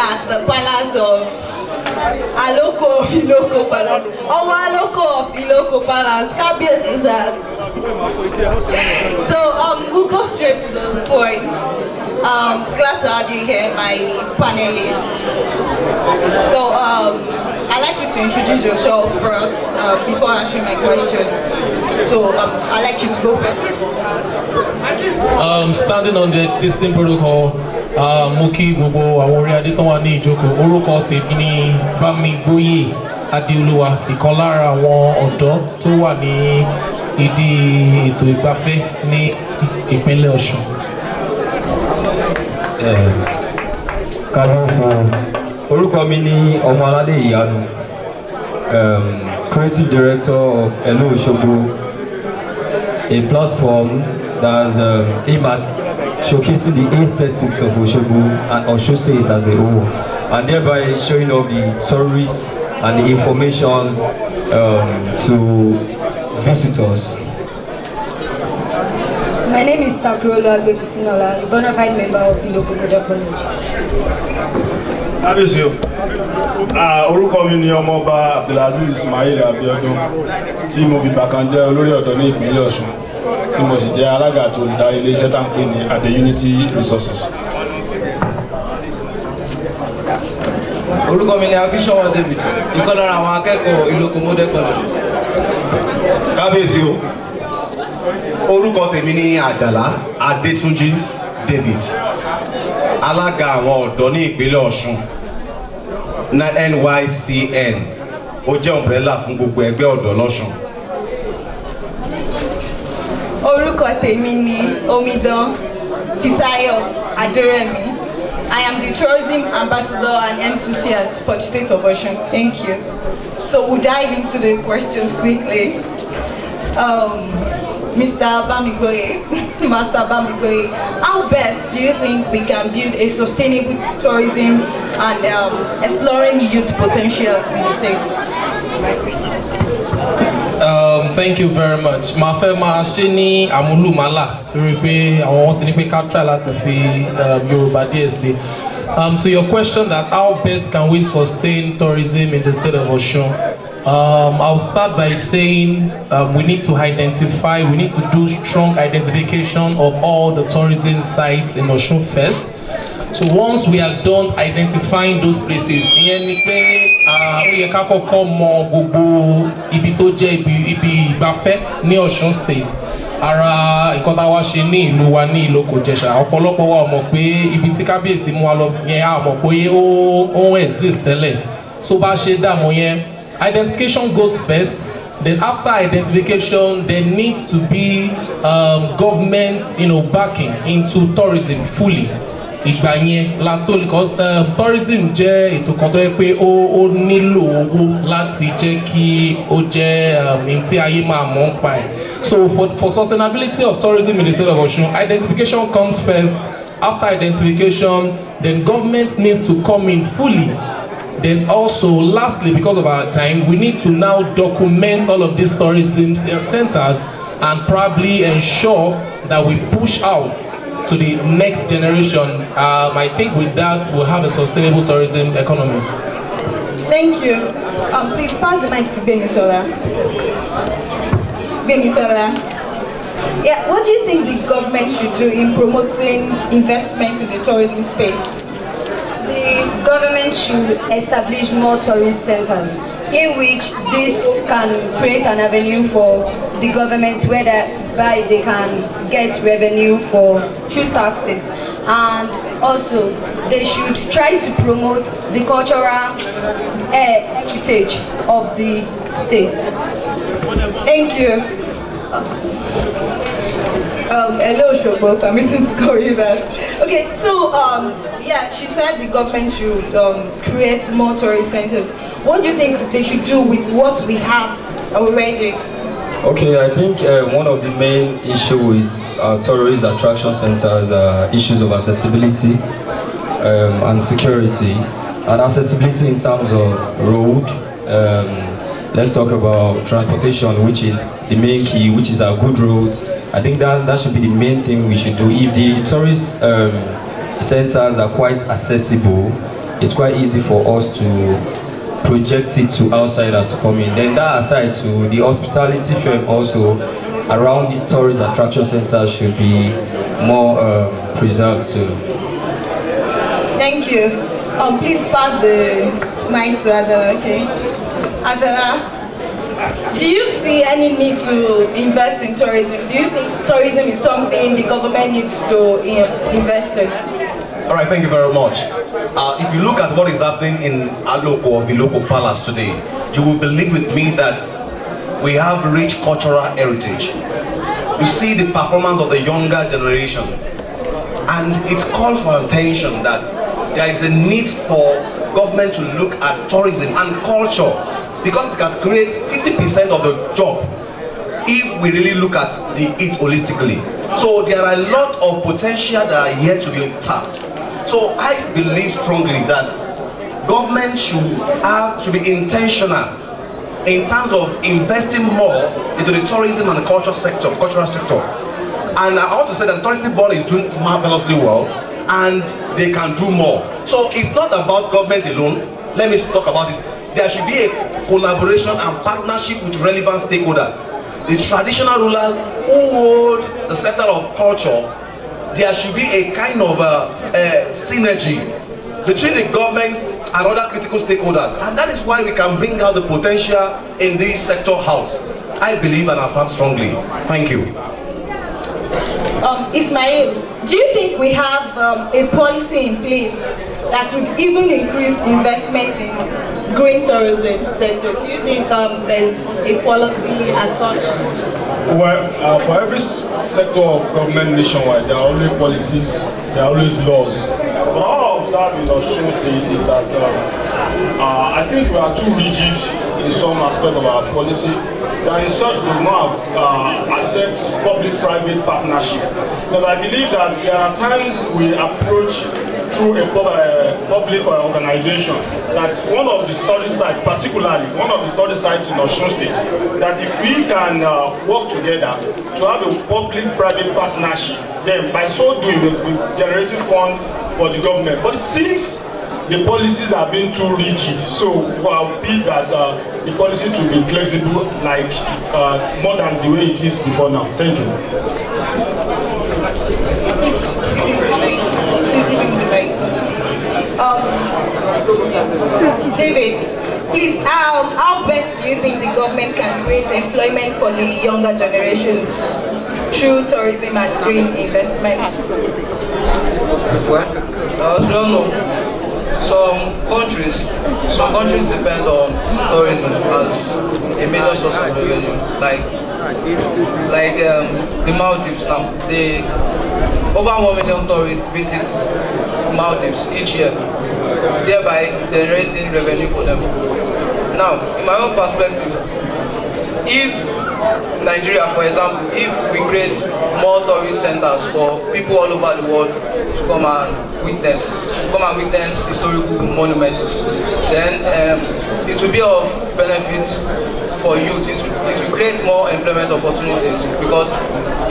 at the palace of Aloko Iloko Palace. Aloko of Iloko Palace. Kabiyesi, sir. So we'll go straight to the point. Glad to have you here, my panelists. So I'd like you to introduce yourself first before answering my questions. So I'd like you to go first. Standing on the distinct protocol, mo kí gbogbo àwọn orí adé tó wà ní ìjókòó. Orúkọ tèmi ni Bámigbóyè Adéolúwa, ìkan lára àwọn ọ̀dọ́ tó wà ní ìdí ètò ìgbafẹ́ ní ìpínlẹ̀ Ọ̀ṣun. Kábíyèsí, orúkọ mi ni Ọmọládé Ìyanu, Creative Director of Hello Osogbo, a platform that's aimed at showcasing the aesthetics of Osogbo and Osun State as a whole, and thereby showing off the tourists and the information to visitors. My name is Takrolo Agbebisinola, a bona fide member of the local Project College. Kábíyèsí, orúkọ mi ni Ọmọọba Abdulaziz Ismail Abiodun, tí mo fi bàkan jẹ́ olórí ọ̀dọ́ ní ìpínlẹ̀ Ọ̀ṣun, tí mo sì jẹ́ alága àti olùdarí ilé-iṣẹ́ tá ń pè ní Ade Unity Resources. Orúkọ mi ni Akínsọ́wọ́ David, ìkan lára àwọn akẹ́kọ̀ọ́ Ìlókò Model College. Kábíyèsí o, orúkọ tèmi ni Àjàlá Adétúnjí David, alága àwọn ọ̀dọ́ ní ìpínlẹ̀ Ọ̀ṣun na NYCN, ó jẹ́ umbrella fún gbogbo ẹgbẹ́ ọ̀dọ́ lọ́ṣun. Orúkọ tèmi ni Omidan Fisayo Aderemi. I am the tourism ambassador and enthusiast for the state of Osun. Thank you. So we'll dive into the questions quickly. Mr. Bamigbóyè, Master Bamigbóyè, how best do you think we can build a sustainable tourism and exploring youth potentials in the state? Thank you very much. Màá fẹ́ máa ṣe ní àmúlùmálà lórí pé àwọn ti ní pé ká try láti fi Yorùbá díẹ̀ sí. To your question that how best can we sustain tourism in the state of Osun? I'll start by saying we need to we need to do strong identification of all the tourism sites in Osun first. So once we are done identifying those places, ìyẹn ni pé ó yẹ ká kọ́kọ́ mọ gbogbo ibi tó jẹ́ ibi ìgbafẹ́ ní Osun State. Ara nǹkan tá a wá ṣe ní ìlú wa ní Ìlókò Ìjẹ̀ṣà, ọ̀pọ̀lọpọ̀ wa mọ̀ pé ibi tí kábíyèsí mú wa lọ yẹn a mọ̀ pé ó exist tẹ́lẹ̀. So bá ṣe dààmú yẹn, identification goes first. Then after identification, there needs to be government, backing into tourism fully. Ìgbà yẹn la tó because tourism jẹ́ ètò kan tó yẹ pé ó nílò owó láti jẹ́ kí ó jẹ́ tí ayé máa mọ̀ ń pa ẹ̀. So for sustainability of tourism in the state of Osun, identification comes first. After identification, then government needs to come in fully. Then also, lastly, because of our time, we need to now document all of these tourism centers and probably ensure that we push out to the next generation. I think with that, we'll have a sustainable tourism economy. Thank you. Please pass the mic to Bemisola. Bemisola. Yeah, what do you think the government should do in promoting investment in the tourism space? The government should establish more tourist centers in which this can create an avenue for the government whereby they can get revenue through taxes, and also they should try to promote the cultural heritage of the state. Thank you. Hello, Shogbo, permitting to call you that. Okay, so yeah, she said the government should create more tourist centers. What do you think they should do with what we have already? Okay, I think one of the main issues with tourist attraction centers are issues of accessibility and security. And accessibility in terms of road, let's talk about transportation, which is the main key, which is our good roads. I think that should be the main thing we should do. If the tourist centers are quite accessible, it's quite easy for us to project it to outsiders to come in. Then that aside, to the hospitality firm also around these tourist attraction centers should be more preserved too. Thank you. Please pass the mic to Angela, okay? Angela, do you see any need to invest in tourism? Do you think tourism is something the government needs to invest in? All right, thank you very much. If you look at what is happening in Aloko or the local palace today, you will believe with me that we have rich cultural heritage. You see the performance of the younger generation, and it calls for attention that there is a need for government to look at tourism and culture, because it can create 50% of the job if we really look at it holistically. So there are a lot of potential that are yet to be tapped. So I believe strongly that government should be intentional in terms of investing more into the tourism and the cultural sector. And I want to say that the tourism board is doing marvelously well, and they can do more. So it's not about government alone. Let me talk about it. There should be a collaboration and partnership with relevant stakeholders. The traditional rulers who hold the sector of culture, there should be a kind of synergy between the government and other critical stakeholders, and that is why we can bring out the potential in this sector out. I believe and affirm strongly. Thank you. Ismail, do you think we have a policy in place that would even increase investment in green tourism sector? Do you think there's a policy as such? Well, for every sector of government nationwide, there are always policies, there are always laws. But all I observe in Osun State is that I think we are too rigid in some aspect of our policy, that in such does not accept public-private partnership. Because I believe that there are times we approach through a public organization, that one of the study sites, particularly one of the study sites in Osun State, that if we can work together to have a public-private partnership, then by so doing we're generating funds for the government. But it seems the policies are being too rigid, so I believe that the policy to be flexible, like more than the way it is before now. Thank you. David, please, how best do you think the government can raise employment for the younger generations through tourism and green investment? Well, as you all know, some countries depend on tourism as a major source of revenue. Like the Maldives now, over 1 million tourists visit Maldives each year, thereby generating revenue for them. Now, in my own perspective, if Nigeria, for example, if we create more tourist centers for people all over the world to come and witness historical monuments, then it will be of benefit for youth. It will create more employment opportunities, because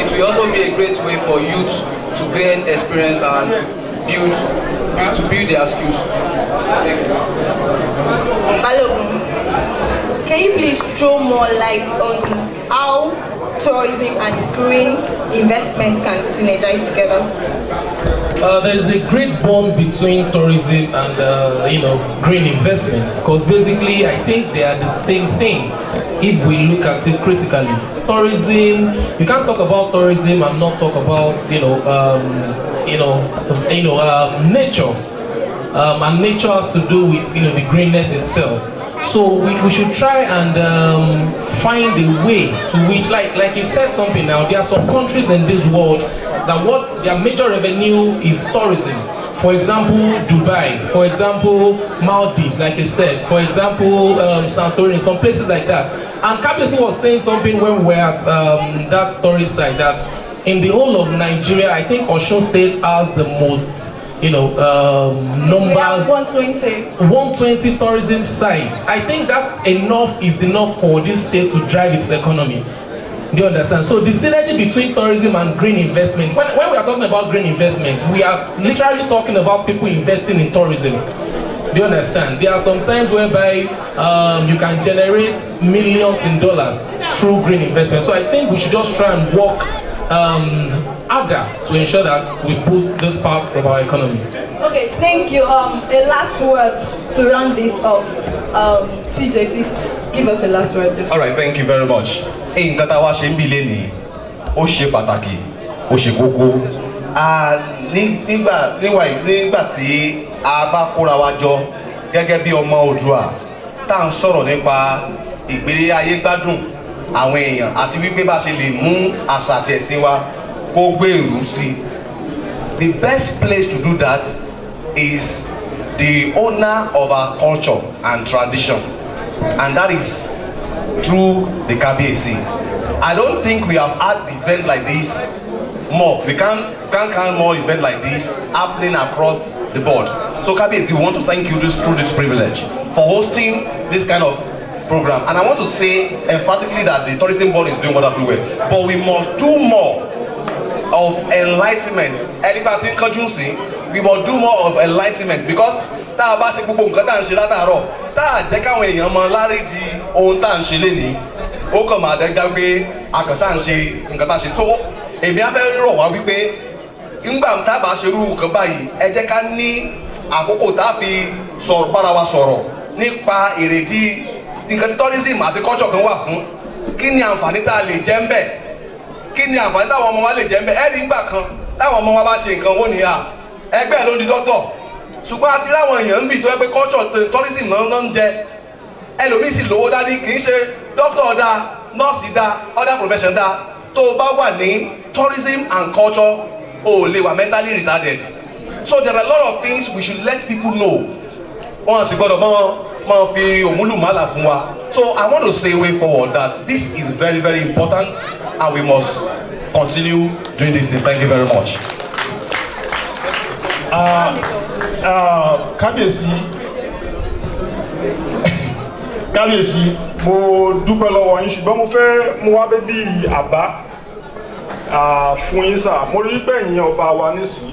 it will also be a great way for youth to gain experience and build their skills. Thank you. Balogun, can you please throw more light on how tourism and green investment can synergize together? There is a great bond between tourism and green investment, because basically I think they are the same thing if we look at it critically. Tourism, you can't talk about tourism and not talk about nature, and nature has to do with the greenness itself. So we should try and find a way to which, like you said something now, there are some countries in this world that what their major revenue is tourism. For example, Dubai, for example, Maldives, like you said, for example, Santorini, some places like that. And Kapesi was saying something when we were at that tourist site, that in the whole of Nigeria, I think Osun State has the most numbers, 120 tourism sites. I think that is enough for this state to drive its economy. Do you understand? So the synergy between tourism and green investment, when we are talking about green investment, we are literally talking about people investing in tourism. Do you understand? There are some times whereby you can generate millions in dollars through green investment. So I think we should just try and work harder to ensure that we boost these parts of our economy. Okay, thank you. A last word to round this off. TJ, please give us a last word. All right, thank you very much. Nǹkan tá a wá ṣe ń bí lénìí, ó ṣe pàtàkì, ó ṣe kókó. Nígbà tí a bá kóra wa jọ gẹ́gẹ́ bí ọmọ Oòduà tá à ń sọ̀rọ̀ nípa ìgbé ayé gbádùn àwọn èèyàn àti wípé bá ṣe lè mú àṣà àti ẹ̀sìn wa kó gbèrú sí. The best place to do that is the owner of our culture and tradition, and that is through the Kabiyesi. I don't think we have had events like this more. We can't count more events like this happening across the board. So Kabiyesi, we want to thank you through this privilege for hosting this kind of program. And I want to say emphatically that the tourism board is doing wonderfully well, but we must do more of enlightenment. Anybody kanjú sí, we must do more of enlightenment, because tá a bá ṣe gbogbo nǹkan tá à ń ṣe látàárọ̀ tá a jẹ́ káwọn èèyàn mọ lárídìí ohun tá à ń ṣe lénìí, ó kàn máa dẹ́gbẹ́ pé àkànṣá ń ṣe nǹkan tá a ṣe tó. Èmi á fẹ́ rọ̀ wá wípé ńgbà tá a bá ṣe irú nǹkan báyìí, ẹ jẹ́ ká ní àkókò tá a fi sọ̀rọ̀ bára wa sọ̀rọ̀ nípa èrèdí nǹkan tí tourism àti culture kan wà fún. Kí ni àǹfààní tá a lè jẹ́ ń bẹ̀? Kí ni àǹfààní táwọn ọmọ wa lè jẹ́ ń bẹ̀? Ẹ̀rí ńgbà kan táwọn ọmọ wa bá ṣe nǹkan wọ́n ní ẹgbẹ́ ló di dọ́tọ̀, ṣùgbọ́n àti láwọn èèyàn ń bì tó yẹ pé culture tourism náà ń jẹ. Ẹlòmíì sì lówó dání, kì í ṣe doctor dá, nurse dá, other profession dá. Tó o bá wà ní tourism and culture, o lè wà mentally retarded. So there are a lot of things we should let people know. Wọ́n sì gbọ́dọ̀ máa fi òmùlùmálà fún wa. So I want to say way forward that this is very, very important and we must continue doing this thing. Thank you very much. Kábíyèsí, mo dúpẹ́ lọ́wọ́ yín, ṣùgbọ́n mo fẹ́ mú wá bí àbá fún yín sà. Mo rí pé ẹ̀yin ọba wa nísìn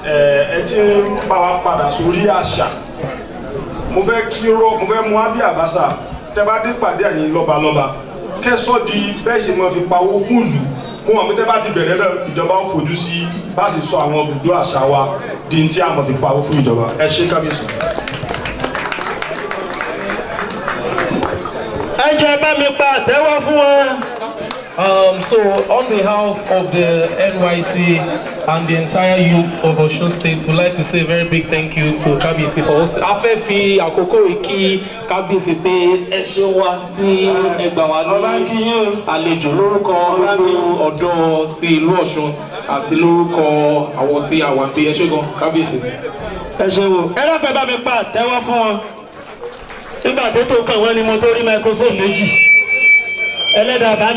ẹ ti ń bá wa padà sórí àṣà. Mo fẹ́ mú wá bí àbá sà. Tẹ́ bá dé pàdé ẹ̀yin lọ́balọ́ba, kẹ́sọ́ di bẹ́ẹ̀ ṣe mọ́ fi pawó fún ìlú. Mo mọ̀ pé tẹ́ bá ti bẹ̀rẹ̀ náà, ìjọba ó fojú sí bá ṣe sọ àwọn ibùdó àṣà wa di tí a mọ̀ fi pawó fún ìjọba. Ẹ ṣé Kábíyèsí. Ẹ jẹ́ bá mi pa àtẹ́wọ́ fún wọn. So on behalf of the NYC and the entire youth of Osun State, we'd like to say a very big thank you to Kabiyesi for hosting. A fẹ́ fi àkókò ìkí Kabiyesi pé ẹ ṣeun wa tí ẹ gbà wá ní àlejò lórúkọ gbogbo ọ̀dọ́ ti ìlú Ọ̀ṣun àti lórúkọ àwọn tí a wà ń bí. Ẹ ṣé gan Kabiyesi. Ẹ ṣeun o. Ẹ dápẹ́ bá mi pa àtẹ́wọ́ fún wọn. Nígbà tó kàn wọ́n ni mo tó rí microphone méjì. Ẹlẹ́dàá bá